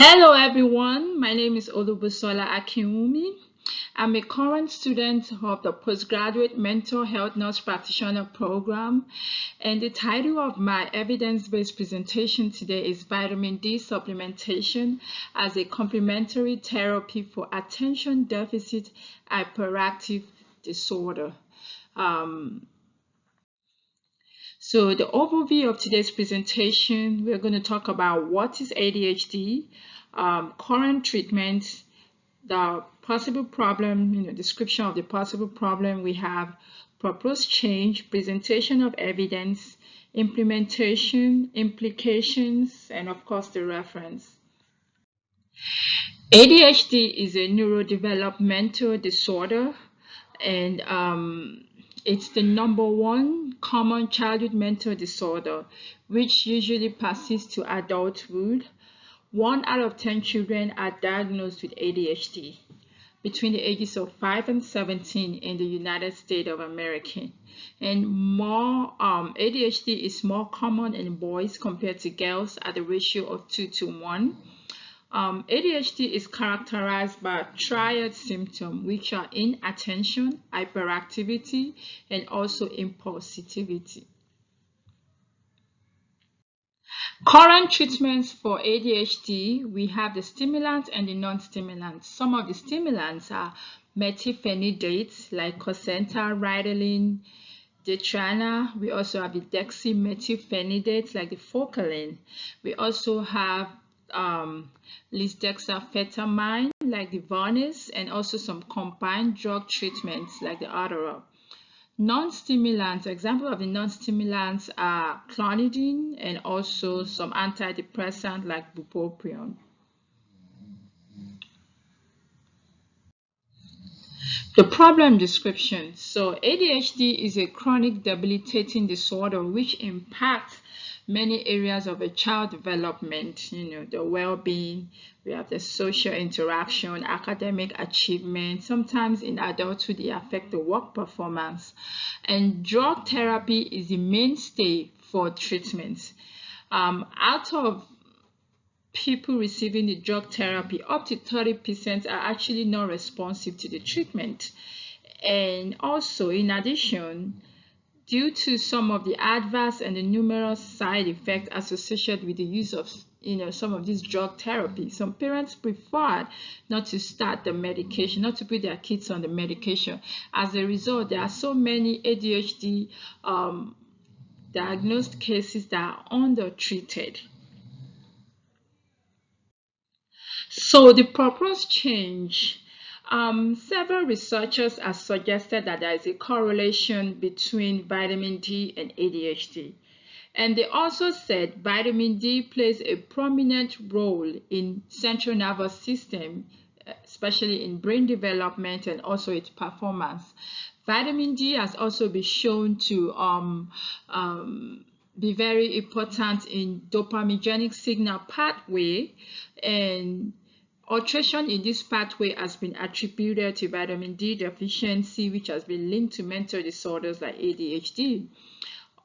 Hello everyone, my name is Olubusola Akinwumi. I'm a current student of the Postgraduate Mental Health Nurse Practitioner Program, and the title of my evidence-based presentation today is Vitamin D Supplementation as a Complementary Therapy for Attention Deficit Hyperactive Disorder. So the overview of today's presentation, we're going to talk about what is ADHD, current treatment, the possible problem, description of the possible problem we have, proposed change, presentation of evidence, implementation, implications, and of course the reference. ADHD is a neurodevelopmental disorder, and it's the #1 common childhood mental disorder, which usually persists to adulthood. 1 out of 10 children are diagnosed with ADHD between the ages of 5 and 17 in the United States of America. And ADHD is more common in boys compared to girls at a ratio of 2:1. ADHD is characterized by triad symptoms, which are inattention, hyperactivity, and also impulsivity. Current treatments for ADHD, we have the stimulants and the non-stimulants. Some of the stimulants are methylphenidate, like Cosenta, Ritalin, Detrana. We also have the dexamethylphenidate, like the Focalin. We also have lisdexamfetamine, like the Varnis, and also some combined drug treatments, like the Adderall. Non-stimulants, example of the non-stimulants are clonidine and also some antidepressant like bupropion. The problem description. So ADHD is a chronic debilitating disorder which impacts many areas of a child development, the well-being, we have the social interaction, academic achievement. Sometimes in adulthood, they affect the work performance. And drug therapy is the mainstay for treatment. Out of people receiving the drug therapy, up to 30% are actually not responsive to the treatment. And also, in addition, due to some of the adverse and the numerous side effects associated with the use of some of these drug therapy, some parents prefer not to start the medication, not to put their kids on the medication. As a result, there are so many ADHD diagnosed cases that are undertreated. So the proposed change, several researchers have suggested that there is a correlation between vitamin D and ADHD. And they also said vitamin D plays a prominent role in central nervous system, especially in brain development and also its performance. Vitamin D has also been shown to be very important in dopaminergic signal pathway, and alteration in this pathway has been attributed to vitamin D deficiency, which has been linked to mental disorders like ADHD.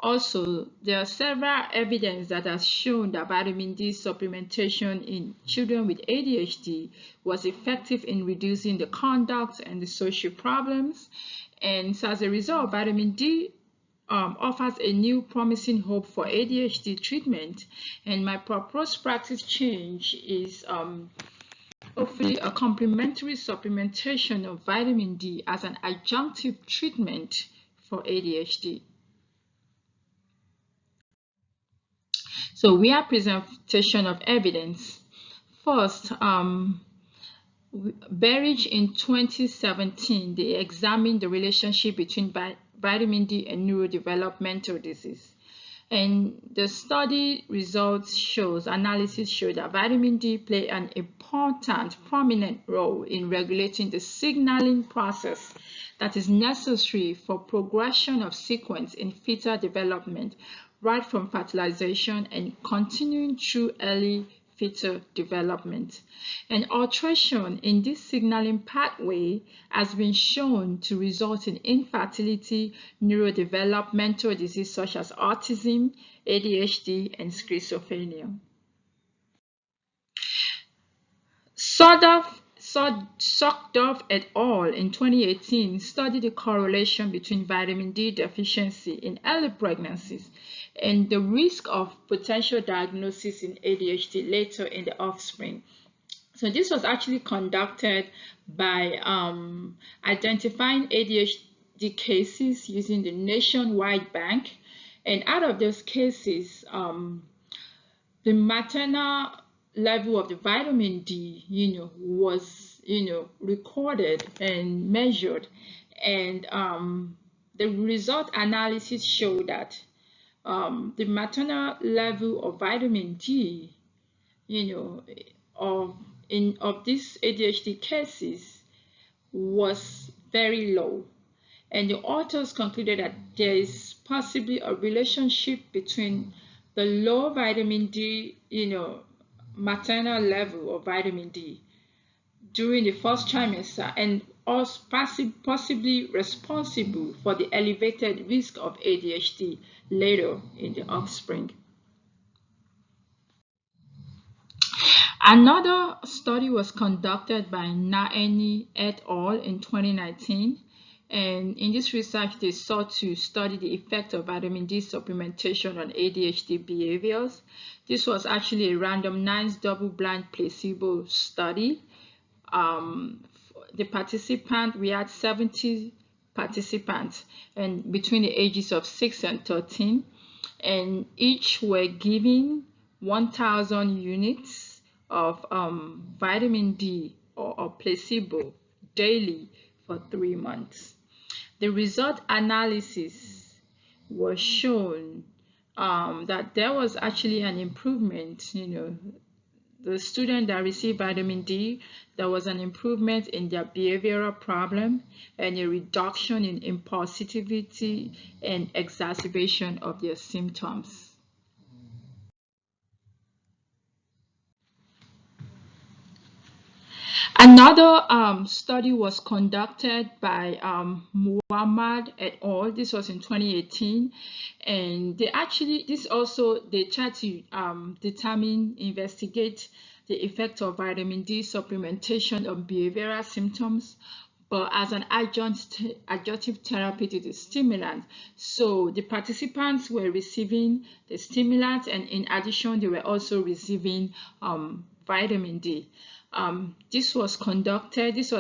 Also, there are several evidence that has shown that vitamin D supplementation in children with ADHD was effective in reducing the conduct and the social problems. And so as a result, vitamin D offers a new promising hope for ADHD treatment. And my proposed practice change is hopefully a complementary supplementation of vitamin D as an adjunctive treatment for ADHD. So we have presentation of evidence. First, Berridge in 2017, they examined the relationship between vitamin D and neurodevelopmental disease. And the study analysis showed that vitamin D play an important, prominent role in regulating the signaling process that is necessary for progression of sequence in fetal development, right from fertilization and continuing through early fetal development. And alteration in this signaling pathway has been shown to result in infertility, neurodevelopmental disease such as autism, ADHD, and schizophrenia. Sokdorf et al. In 2018 studied the correlation between vitamin D deficiency in early pregnancies and the risk of potential diagnosis in ADHD later in the offspring. So this was actually conducted by identifying ADHD cases using the nationwide bank, and out of those cases, the maternal level of the vitamin D, was, recorded and measured, and the result analysis showed that the maternal level of vitamin D, of these ADHD cases was very low. And the authors concluded that there is possibly a relationship between the low vitamin D, maternal level of vitamin D during the first trimester, and also possibly responsible for the elevated risk of ADHD later in the offspring. Another study was conducted by Naeni et al. In 2019, and in this research they sought to study the effect of vitamin D supplementation on ADHD behaviors. This was actually a randomized double-blind placebo study. We had 70 participants, and between the ages of 6 and 13, and each were given 1,000 units of vitamin D or placebo daily for 3 months. The result analysis was shown that there was actually an improvement. The student that received vitamin D, there was an improvement in their behavioral problem and a reduction in impulsivity and exacerbation of their symptoms. Another study was conducted by Muhammad et al. This was in 2018, and they tried to investigate the effect of vitamin D supplementation on behavioral symptoms, but as an adjunctive therapy to the stimulant. So the participants were receiving the stimulant, and in addition, they were also receiving vitamin D. This was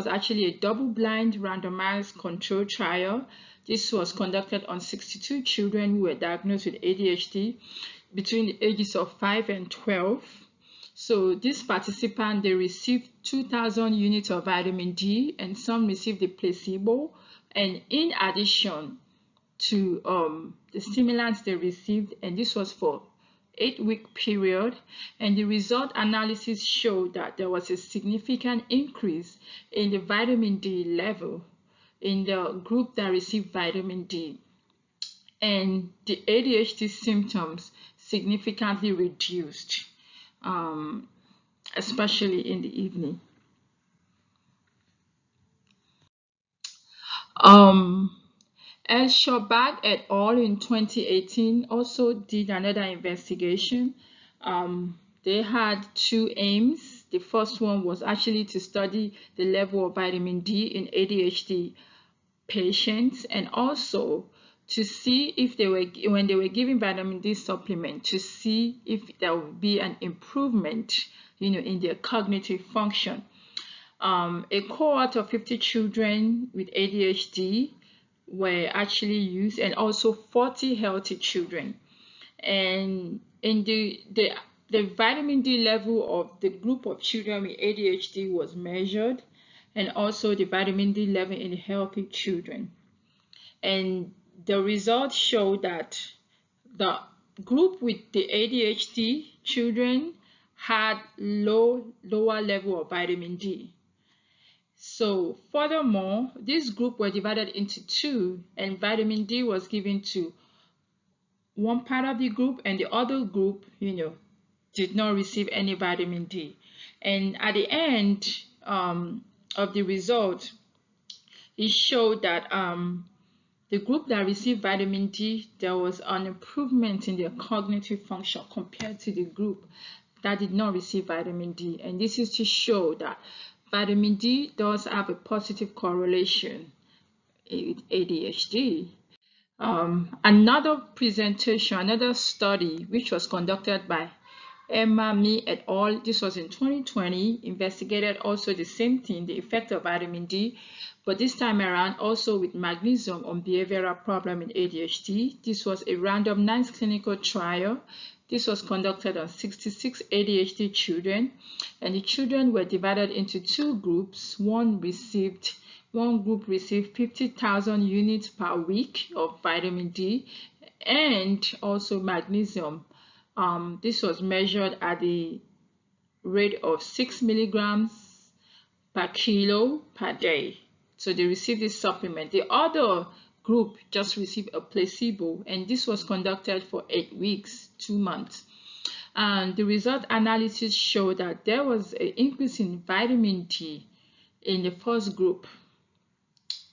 actually a double-blind randomized control trial. This was conducted on 62 children who were diagnosed with ADHD between the ages of 5 and 12. So these participants, they received 2,000 units of vitamin D, and some received the placebo. And in addition to the stimulants they received, and this was for 8-week period, and the result analysis showed that there was a significant increase in the vitamin D level in the group that received vitamin D, and the ADHD symptoms significantly reduced, especially in the evening. El-Shobag et al. In 2018 also did another investigation. They had 2 aims. The first one was actually to study the level of vitamin D in ADHD patients, and also to see if when they were giving vitamin D supplement, to see if there would be an improvement, in their cognitive function. A cohort of 50 children with ADHD were actually used, and also 40 healthy children, and in the vitamin D level of the group of children with ADHD was measured, and also the vitamin D level in healthy children, and the results show that the group with the ADHD children had lower level of vitamin D. So furthermore, this group were divided into 2, and vitamin D was given to one part of the group, and the other group, did not receive any vitamin D. And at the end of the result, it showed that the group that received vitamin D, there was an improvement in their cognitive function compared to the group that did not receive vitamin D, and this is to show that vitamin D does have a positive correlation with ADHD. Another presentation, another study, which was conducted by Emma Me et al. This was in 2020, investigated also the same thing, the effect of vitamin D, but this time around also with magnesium on behavioral problem in ADHD. This was a randomized clinical trial. This was conducted on 66 ADHD children, and the children were divided into two groups. One group received 50,000 units per week of vitamin D and also magnesium. This was measured at the rate of 6 milligrams per kilo per day. So they received this supplement. The other group just received a placebo, and this was conducted for 8 weeks, 2 months. And the result analysis showed that there was an increase in vitamin D in the first group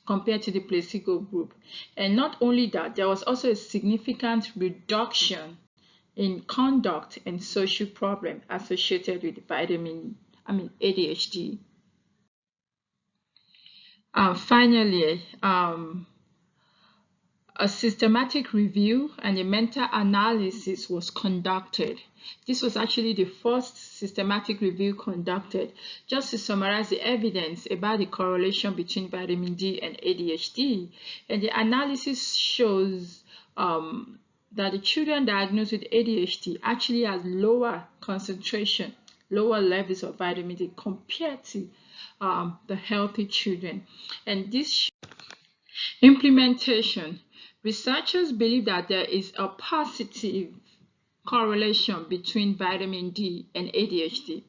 compared to the placebo group. And not only that, there was also a significant reduction in conduct and social problem associated with ADHD. Finally, a systematic review and a meta analysis was conducted. This was actually the first systematic review conducted just to summarize the evidence about the correlation between vitamin D and ADHD. And the analysis shows that the children diagnosed with ADHD actually has lower concentration, lower levels of vitamin D compared to the healthy children. And this implementation, researchers believe that there is a positive correlation between vitamin D and ADHD.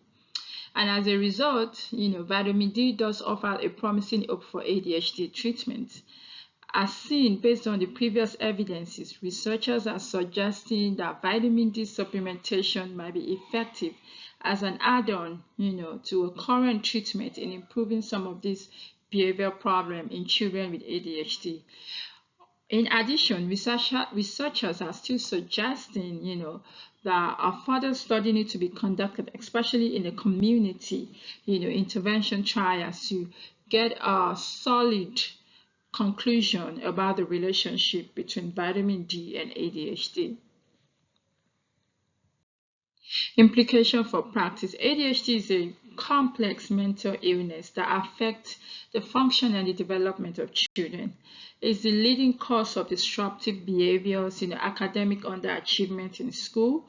And as a result, vitamin D does offer a promising hope for ADHD treatment. As seen based on the previous evidences, researchers are suggesting that vitamin D supplementation might be effective as an add-on, to a current treatment in improving some of these behavioral problems in children with ADHD. In addition, researchers are still suggesting, that a further study needs to be conducted, especially in the community, intervention trials to get a solid conclusion about the relationship between vitamin D and ADHD. Implication for practice. ADHD is a complex mental illness that affects the function and the development of children. It's the leading cause of disruptive behaviors, academic underachievement in school.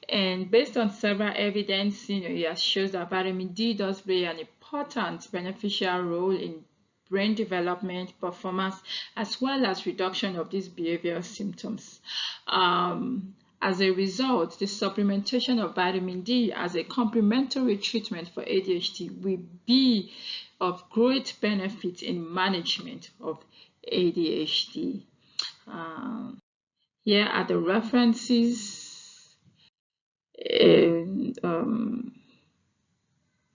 And based on several evidence, it shows that vitamin D does play an important beneficial role in brain development, performance, as well as reduction of these behavioral symptoms. As a result, the supplementation of vitamin D as a complementary treatment for ADHD will be of great benefit in management of ADHD. Here are the references. And,